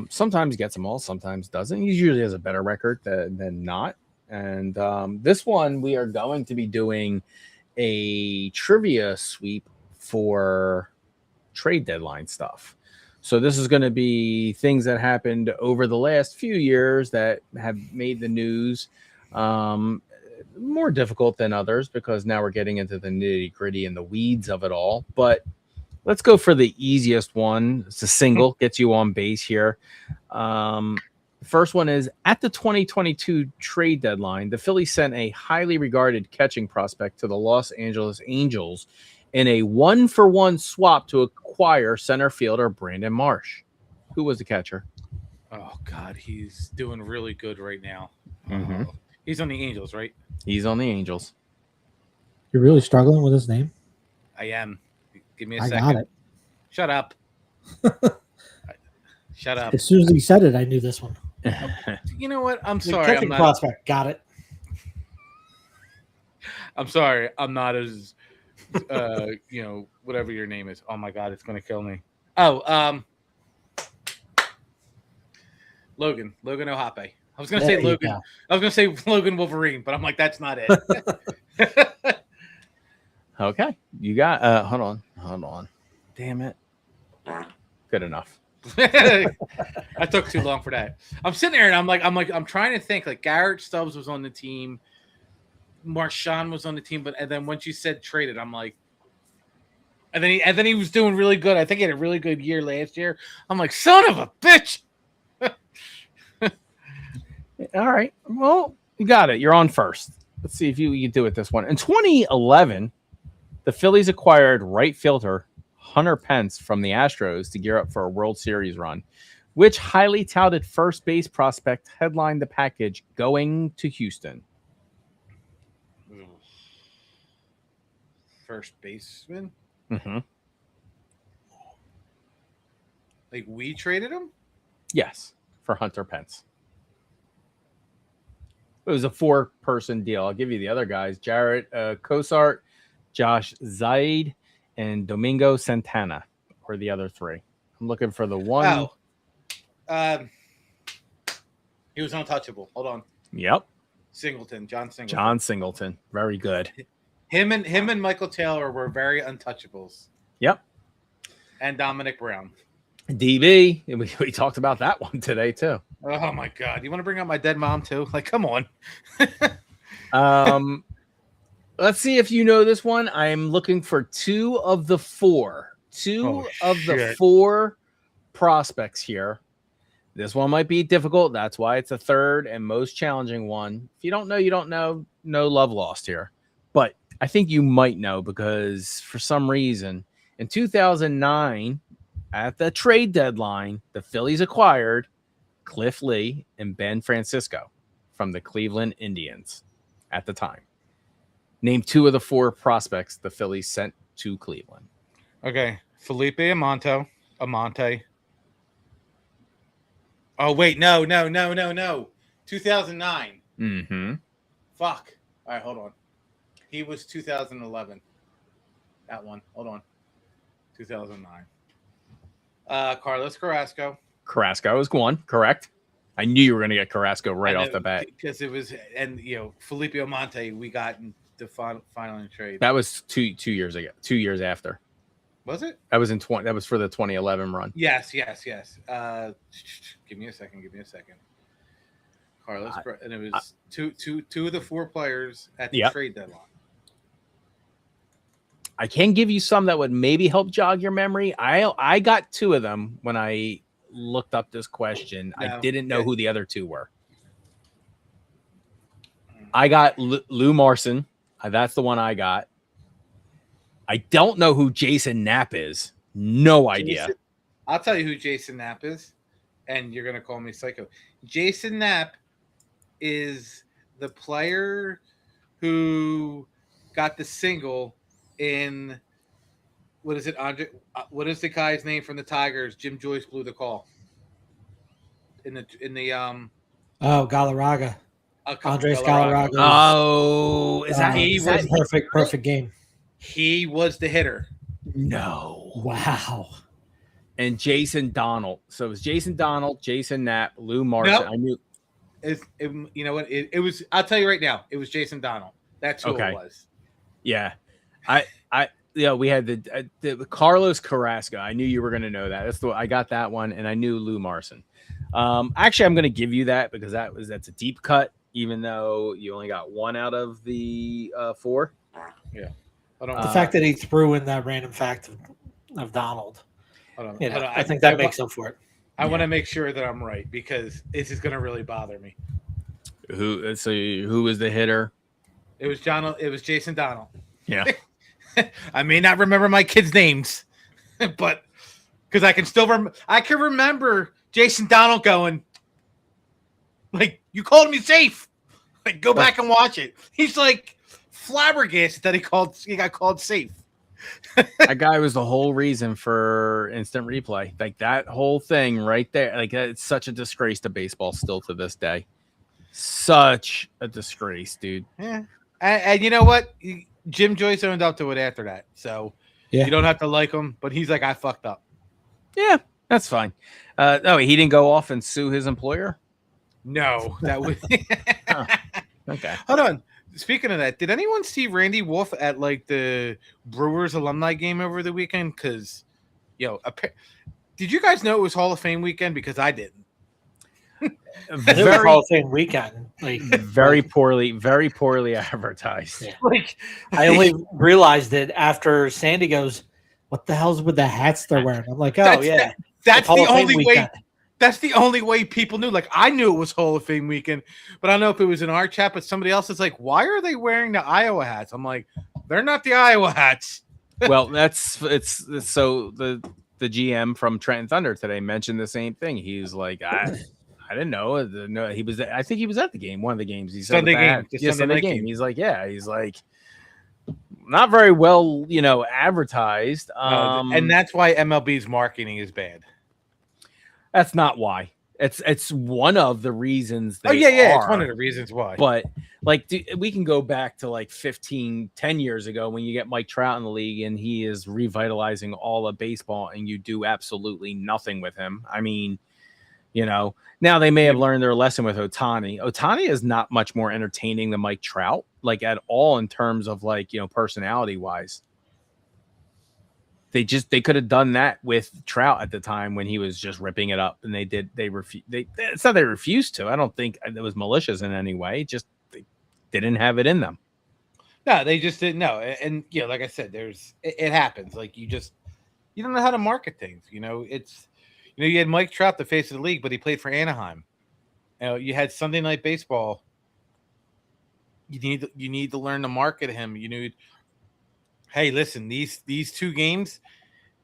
sometimes gets them all, sometimes doesn't. He usually has a better record than not. And this one, we are going to be doing a trivia sweep for trade deadline stuff. So this is going to be things that happened over the last few years that have made the news, more difficult than others, because now we're getting into the nitty gritty and the weeds of it all. But let's go for the easiest one. It's a single, gets you on base here. The first one is, at the 2022 trade deadline, the Phillies sent a highly regarded catching prospect to the Los Angeles Angels in a 1-for-1 swap to acquire center fielder Brandon Marsh. Who was the catcher? Oh, God, he's doing really good right now. Mm-hmm. He's on the Angels, right? He's on the Angels. You're really struggling with his name? I am. Give me a I second. got it. Shut up. Shut up. As soon as he said it, I knew this one. You know what? I'm The sorry. catching prospect. Got it. I'm sorry. I'm not as, whatever your name is. Oh, my God. It's going to kill me. Oh, Logan Ohape. I was going to say Logan. Go. I was going to say Logan Wolverine, but I'm like, that's not it. Okay. You got, hold on. Damn it. Good enough. I took too long for that. I'm sitting there and I'm trying to think. Like, Garrett Stubbs was on the team, Marshawn was on the team, and then once you said traded, I'm like, and then he was doing really good. I think he had a really good year last year. I'm like, son of a bitch. All right. Well, you got it. You're on first. let's see if you can do it this one. In 2011, the Phillies acquired right fielder Hunter Pence from the Astros to gear up for a World Series run. Which highly touted first base prospect headlined the package going to Houston? First baseman? Mm-hmm. Like we traded him? Yes, for Hunter Pence. It was a 4-person deal. I'll give you the other guys. Jarrett Cosart, Josh Zaid, and Domingo Santana were the other 3. I'm looking for the one. He was untouchable. Hold on. Yep. John Singleton. John Singleton. Very good. Him and Michael Taylor were very untouchables. Yep. And Dominic Brown. DB. We talked about that one today, too. Oh, my God. You want to bring up my dead mom, too? Like, come on. Let's see if you know this one. I'm looking for 2 of the 4. The 4 prospects here. This one might be difficult. That's why it's the third and most challenging one. If you don't know, you don't know. No love lost here. But I think you might know because for some reason in 2009 at the trade deadline, the Phillies acquired Cliff Lee and Ben Francisco from the Cleveland Indians at the time. Name 2 of the 4 prospects the Phillies sent to Cleveland. Okay. Felipe Amante. Oh, wait. No. 2009. Mm-hmm. Fuck. All right, hold on. He was 2011. That one. Hold on. 2009. Carlos Carrasco. Carrasco is one, correct? I knew you were going to get Carrasco right off the bat. Because it was, and, Felipe Almonte, we got in the final trade. That was two years ago, 2 years after. Was it? That was that was for the 2011 run. Yes. Give me a second. Carlos, and it was two of the 4 players at the trade deadline. I can give you some that would maybe help jog your memory. I got 2 of them when I looked up this question. I didn't know who the other 2 were. I got Lou Marson. That's the one I got. I don't know who Jason Knapp is. No idea. I'll tell you who Jason Knapp is, and you're going to call me psycho. Jason Knapp is the player who got the single in what is it, Andre? What is the guy's name from the Tigers? Jim Joyce blew the call in the Galarraga. Andres Galarraga. Oh, is that he was perfect game. He was the hitter. No. Wow. And Jason Donald. So it was Jason Donald, Jason Knapp, Lou Marson. Nope. I knew. You know what? It was. I'll tell you right now. It was Jason Donald. That's who it was. Yeah. We had the Carlos Carrasco. I knew you were going to know that. I got that one, and I knew Lou Marson. Actually, I'm going to give you that because that's a deep cut, even though you only got 1 out of the 4. Yeah. The fact that he threw in that random fact of Donald, I think that makes up for it. I want to make sure that I'm right because this is going to really bother me. Who was the hitter? It was Jason Donald. Yeah. I may not remember my kids' names, but because I can still I can remember Jason Donald going, like, you called me safe. Like, go back and watch it. He's like flabbergasted that he got called safe. That guy was the whole reason for instant replay. Like that whole thing right there. Like it's such a disgrace to baseball still to this day. Such a disgrace, dude. Yeah. And you know what? Jim Joyce owned up to it after that. So you don't have to like him, but he's like, I fucked up. Yeah, that's fine. No, he didn't go off and sue his employer? No, that would. Okay. Hold on. Speaking of that, did anyone see Randy Wolf at like the Brewers alumni game over the weekend? Because, did you guys know it was Hall of Fame weekend? Because I didn't. Very Hall of Fame weekend. Like very poorly advertised. Yeah. Like I only realized it after Sandy goes, "What the hell's with the hats they're wearing?" I'm like, "Oh that's the only way. That's the only way people knew. Like, I knew it was Hall of Fame weekend, but I don't know if it was in our chat, but somebody else is like, why are they wearing the Iowa hats? I'm like, they're not the Iowa hats. Well, it's so the GM from Trenton Thunder today mentioned the same thing. He's like, I didn't know. No, he was. I think he was at the game, one of the games. He said Sunday game. Sunday game. He's like, yeah. He's like, not very well, advertised. And that's why MLB's marketing is bad. That's not why. It's one of the reasons. It's one of the reasons why. But we can go back to like 10 years ago when you get Mike Trout in the league and he is revitalizing all of baseball and you do absolutely nothing with him. I mean, now they may have learned their lesson with Ohtani. Ohtani is not much more entertaining than Mike Trout, like at all in terms of personality wise. They could have done that with Trout at the time when he was just ripping it up, and it's not they refused to. I don't think it was malicious in any way. Just they didn't have it in them. No, they just didn't know. And like I said, it happens. Like you don't know how to market things. You had Mike Trout, the face of the league, but he played for Anaheim. You had Sunday Night Baseball. You need to learn to market him. Hey, listen, these two games,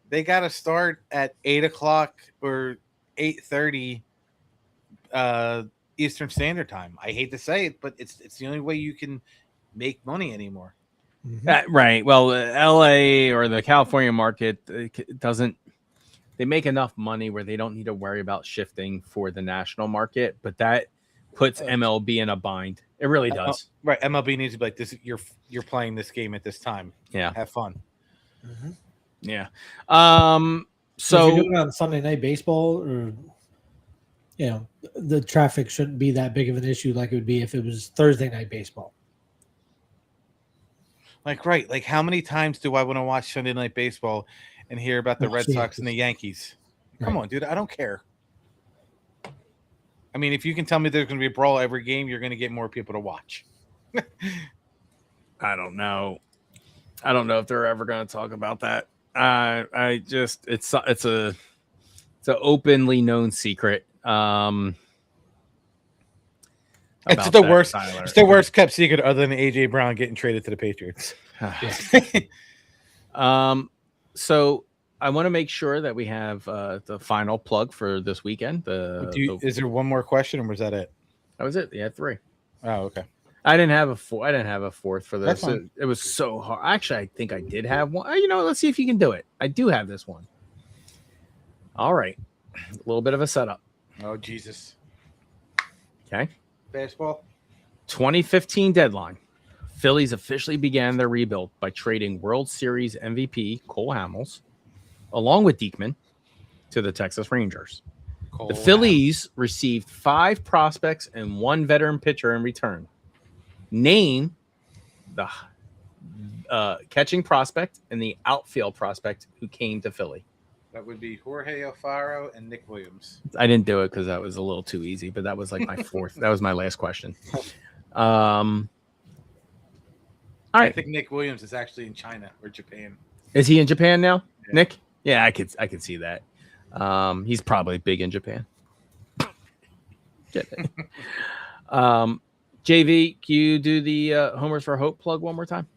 they got to start at 8:00 or 8:30 Eastern Standard Time. I hate to say it, but it's the only way you can make money anymore. Mm-hmm. Right. Well, LA or the California market doesn't. They make enough money where they don't need to worry about shifting for the national market, but that puts MLB in a bind. It really does. Right. MLB needs to be like this. You're playing this game at this time. Yeah. Have fun. Mm-hmm. Yeah. So if you're doing it on Sunday Night Baseball, or the traffic shouldn't be that big of an issue like it would be if it was Thursday Night Baseball. Like, right. Like, how many times do I want to watch Sunday Night Baseball and hear about the Red Sox and the Yankees? Come on, dude. I don't care. I mean, if you can tell me there's going to be a brawl every game, you're going to get more people to watch. I don't know. I don't know if they're ever going to talk about that. It's an openly known secret. It's the worst. Tyler. It's the worst kept secret, other than AJ Brown getting traded to the Patriots. So I want to make sure that we have the final plug for this weekend. Is there one more question, or was that it? That was it. Yeah, 3. Oh, okay. I didn't have a fourth for this. It was so hard. Actually, I think I did have one. Let's see if you can do it. I do have this one. All right. A little bit of a setup. Oh, Jesus. Okay. Baseball. 2015 deadline. Phillies officially began their rebuild by trading World Series MVP Cole Hamels, along with Diekman, to the Texas Rangers. The Phillies received 5 prospects and 1 veteran pitcher in return. Name the catching prospect and the outfield prospect who came to Philly. That would be Jorge Alfaro and Nick Williams. I didn't do it because that was a little too easy, but that was like my fourth. That was my last question. All right. I think Nick Williams is actually in China or Japan. Is he in Japan now, yeah. Nick? Yeah, I could see that. He's probably big in Japan. Get it. JV, can you do the Homers for Hope plug one more time?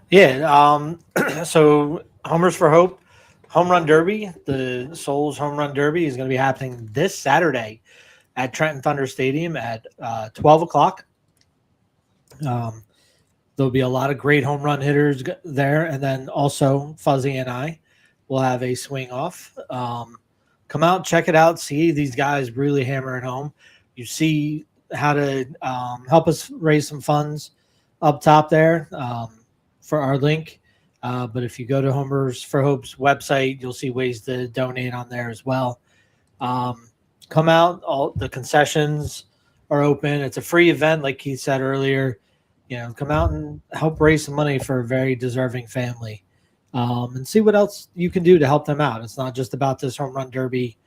Yeah. So Homers for Hope Home Run Derby, the Souls Home Run Derby, is going to be happening this Saturday at Trenton Thunder Stadium at 12 o'clock. There'll be a lot of great home run hitters there, and then also Fuzzy and I will have a swing off. Come out, check it out, see these guys really hammer it home. You see how to help us raise some funds up top there for our link. But if you go to Homers for Hope's website, you'll see ways to donate on there as well. Come out. All the concessions are open. It's a free event, like Keith said earlier. Come out and help raise some money for a very deserving family, and see what else you can do to help them out. It's not just about this home run derby.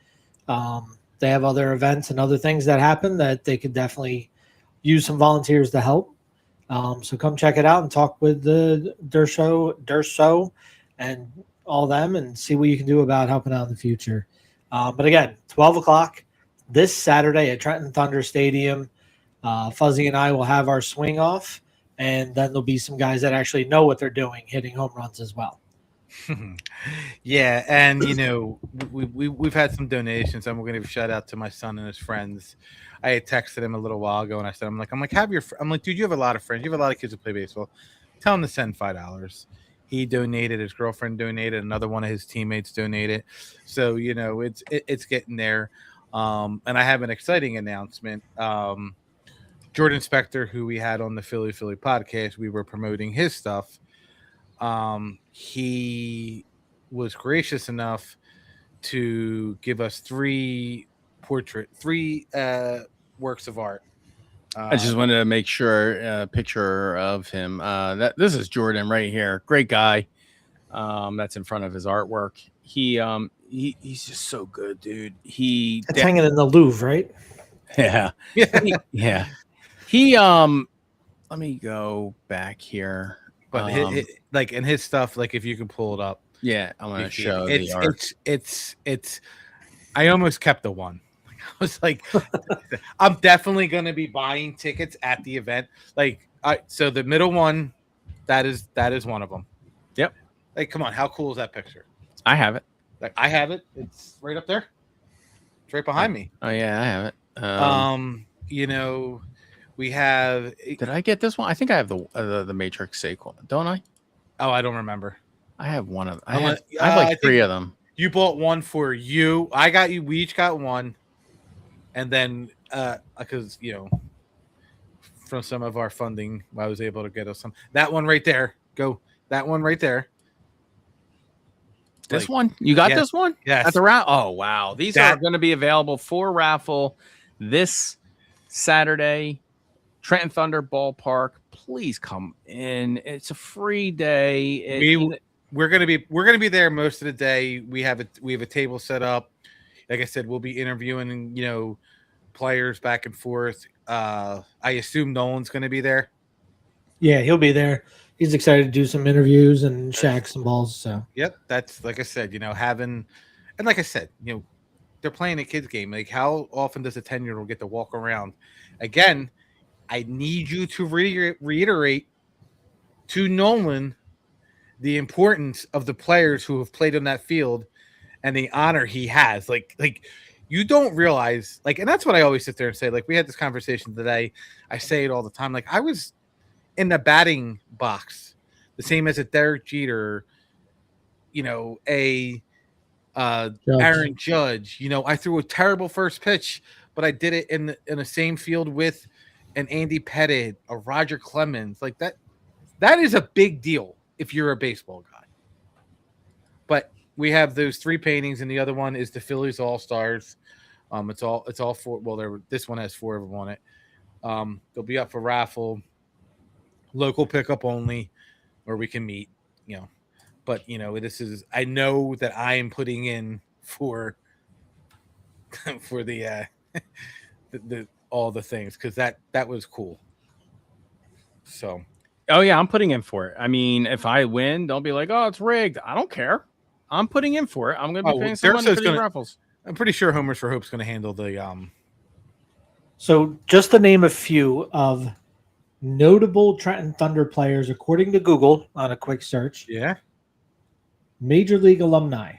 They have other events and other things that happen that they could definitely use some volunteers to help. So come check it out and talk with the Durso and all them and see what you can do about helping out in the future. But again, 12 o'clock this Saturday at Trenton Thunder Stadium. Fuzzy and I will have our swing off, and then there'll be some guys that actually know what they're doing hitting home runs as well. Yeah, and we've had some donations, and we're going to give a shout out to my son and his friends. I had texted him a little while ago, and I said, I'm like, I'm like, dude, you have a lot of friends. You have a lot of kids who play baseball. Tell them to send $5. He donated. His girlfriend donated. Another one of his teammates donated. So it's getting there. And I have an exciting announcement. Jordan Spector, who we had on the Philly podcast, we were promoting his stuff. He was gracious enough to give us three works of art. I just wanted to make sure a picture of him. This is Jordan right here. Great guy. That's in front of his artwork. He's just so good, dude. It's hanging in the Louvre, right? Yeah. Yeah. Let me go back here. But in his stuff, like if you can pull it up. Yeah, I'm gonna show the art. It's I almost kept the one. I was like, I'm definitely gonna be buying tickets at the event. So the middle one, that is one of them. Yep. Like, come on, how cool is that picture? I have it. Like, I have it. It's right up there. It's right behind me. Oh yeah, I have it. We have. Did I get this one? I think I have the Matrix Saquon, don't I? Oh, I don't remember. I have one of. I have like three of them. You bought one for you. I got you. We each got one, and then because from some of our funding, I was able to get us some. That one right there. Go. That one right there. This one? You got this one? Yes. At the raffle? Oh, wow. These are going to be available for raffle this Saturday, Trenton Thunder Ballpark. Please come in. It's a free day. We're gonna be there most of the day. We have a table set up. Like I said, we'll be interviewing players back and forth. I assume Nolan's gonna be there. Yeah, he'll be there. He's excited to do some interviews and shack some balls. So yep, that's like I said, having, and like I said, they're playing a kids game. Like, how often does a 10-year-old get to walk around? Again, I need you to reiterate to Nolan the importance of the players who have played on that field and the honor he has. Like you don't realize, and that's what I always sit there and say. Like, we had this conversation today. I say it all the time. Like, I was in the batting box, the same as a Derek Jeter, Aaron Judge. I threw a terrible first pitch, but I did it in the same field with an Andy Pettitte, a Roger Clemens. Like that. That is a big deal if you're a baseball guy. But we have those three paintings, and the other one is the Phillies All-Stars. It's all four. Well, this one has four of them on it. They'll be up for raffle. Local pickup only, where we can meet, But this is. I know that I am putting in for the all the things, because that was cool. So. Oh yeah, I'm putting in for it. I mean, if I win, don't be like, "Oh, it's rigged." I don't care. I'm putting in for it. I'm going to be paying some money for these raffles. I'm pretty sure Homers for Hope's going to handle the. So, just to name a few of notable Trenton Thunder players, according to Google, on a quick search. Yeah. Major League alumni.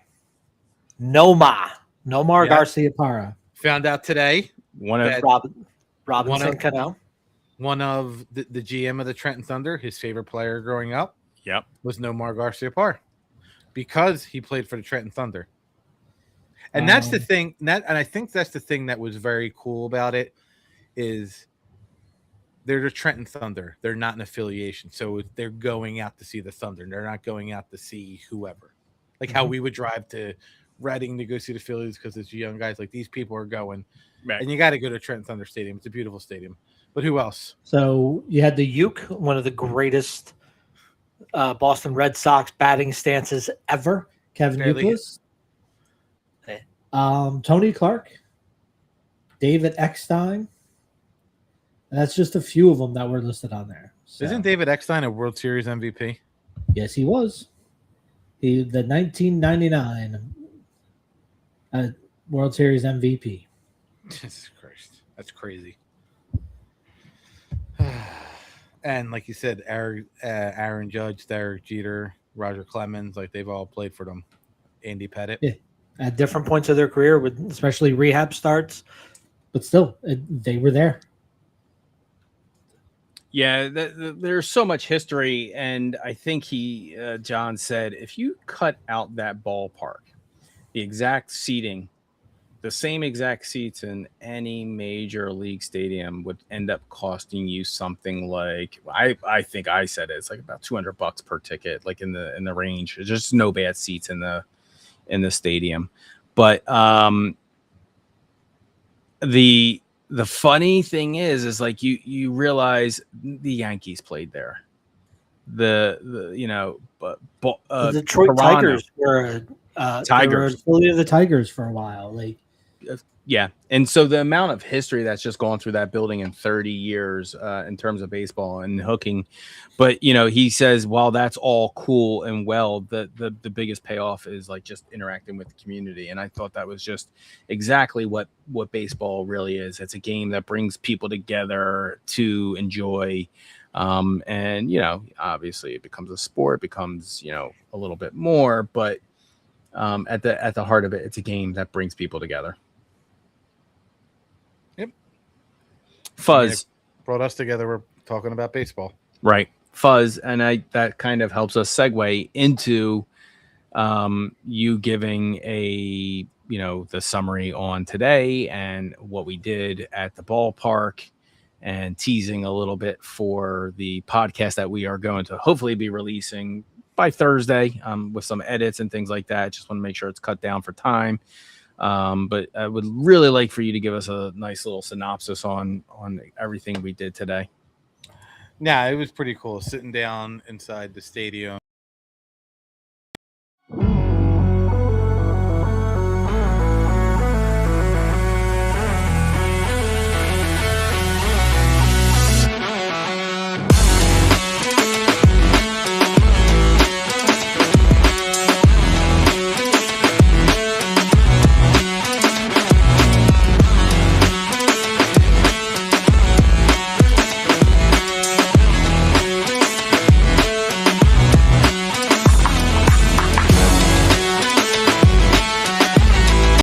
Nomar Garciaparra. Found out today. One of Robinson Cano. One of the GM of the Trenton Thunder, his favorite player growing up, was Nomar Garciaparra, because he played for the Trenton Thunder. And that's the thing. And I think that's the thing that was very cool about it, is they're the Trenton Thunder. They're not an affiliation, so they're going out to see the Thunder. They're not going out to see whoever. Like how we would drive to Reading to go see the Phillies because it's young guys. Like, these people are going, right. And you got to go to Trenton Thunder Stadium. It's a beautiful stadium. But who else? So you had the Uke, one of the greatest Boston Sox batting stances ever. Kevin Youkilis. Tony Clark. David Eckstein. That's just a few of them that were listed on there. So. Isn't David Eckstein a World Series MVP? Yes, he was. The 1999 World Series MVP. Jesus Christ, that's crazy. And like you said, Aaron Judge, Derek Jeter, Roger Clemens, like they've all played for them. Andy Pettit. Yeah. At different points of their career, with especially rehab starts, but still, they were there. Yeah, there's so much history, and I think John said, if you cut out that ballpark, the exact seating, the same exact seats in any major league stadium would end up costing you something like, I think I said it's like about $200 per ticket, like in the range. There's just no bad seats in the stadium, but the funny thing is like you realize the Yankees played there. The Detroit Toronto. Tigers were Tigers. affiliate of the Tigers for a while. Like, yeah, and so the amount of history that's just gone through that building in 30 years in terms of baseball and hooking, but he says while that's all cool and well, the biggest payoff is like just interacting with the community, and I thought that was just exactly what baseball really is. It's a game that brings people together to enjoy, and obviously it becomes a sport, becomes a little bit more, but at the heart of it, it's a game that brings people together. Fuzz brought us together. We're talking about baseball, right? Fuzz, and that kind of helps us segue into you giving a the summary on today and what we did at the ballpark, and teasing a little bit for the podcast that we are going to hopefully be releasing by Thursday, with some edits and things like that. Just want to make sure it's cut down for time. But I would really like for you to give us a nice little synopsis on everything we did today. Yeah, it was pretty cool sitting down inside the stadium